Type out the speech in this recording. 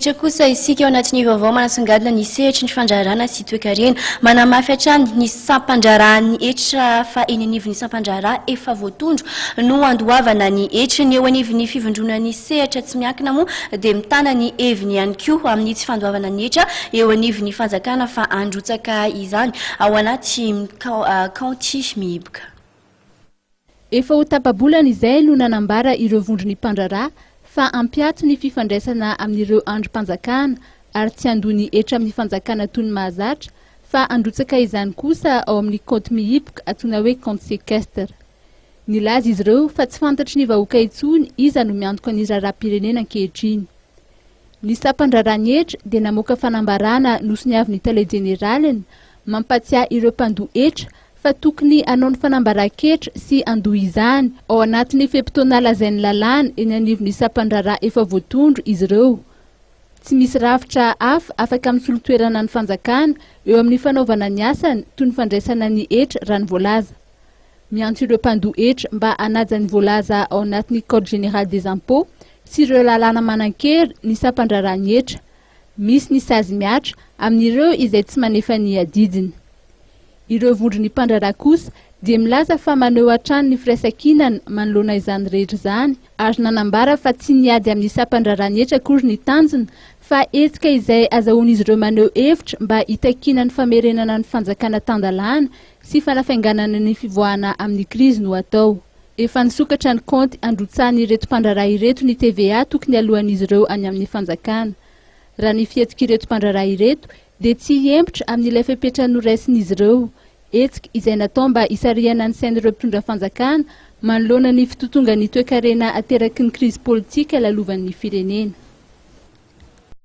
Miditra kosa isika ao anatin'ny vaovao manasongadina ny sehatra ny fandraharana sy toe-karena. Manamafy hatrany ny sampan-draharan'ny hetra fa eny anivon'ny sampan-draharaha efa voatondro no handoavana ny hetra ny eo anivon'ny fivondroan'ny sehatra tsy miankina moa dia mitana ny heviny ihany koa amin'ny tsy fandoavana ny hetra eo anivon'ny fanjakana fa androtsaka izany ao anaty kaonty mihiboka. Efa ho tapa-bolana izay no nanambara ireo vondron'ny mpandraharaha fa ampiato ny fifandraisana amin'ireo androm-panjakana ary tsy handony hetra amin'ny fanjakana toy ny mahazatra fa androtsaka izany kosa ao amin'ny kaonty mihiboka antsoina hoe kaonty sehatra. Nilaza izy ireo fa tsy fantatry ny vahoaka intsony iza no miantoka ny raharaham-pirenena ankehitriny. Ny sampan-draharan'ny hetra dia namoaka fanambarana nosony avy ny tale jeneraliny mampatsiahy ireo mpandoha hetra fa tokony hanao ny fanambaran-ketra sy andoha izany ao anatin'ny fe-potoana lazain'ny lalàna eny anivon'ny sampan-draharaha efa voatondro izy ireo. Tsy misy rafitra hafa afaka misolo-toerana ny fanjakana eo amin'ny fanaovana ny asany toy ny fandraisana ny hetra raha ny voalaza. Miantso ireo mpandoha hetra mba hanaja ny voalaza ao anatin'ny code général des impôts sy ireo lalàna manan-kery ny sampan-draharan'ny hetra. Misy ny sazy miatra amin'ireo izay tsy manefa ny adidiny. Ireo vondron'ny mpandraharaha kosa dia milaza fa maneho hatrany ny firaisan-kinana manoloana izany rehetra izany ary nanambara fa tsy niady amin'ny sampan-draharan'ny hetra akory ny tanjona fa hetsika izay azahoan'izy ireo maneho hevitra mba hitakina ny famerenana ny fanjakana tandalàna sy fanafainganana ny fivoahana amin'ny krizy no atao. Efa nisokatra ny kaonty androtsahany ireto mpandraharaha ireto ny TVA tokony alohan'izy ireo any amin'ny fanjakana. Raha ny fihetsika ireto mpandraharaha ireto dia tsy hempitra amin'ilay fepetra noraisin'izy ireo. Hetsika izay natao mba hisarihana ny sain'ireo mpitondra fanjakana manoloana ny fitotongan'ny toe-karena ateraky ny krizy politika lalovan'ny firenena.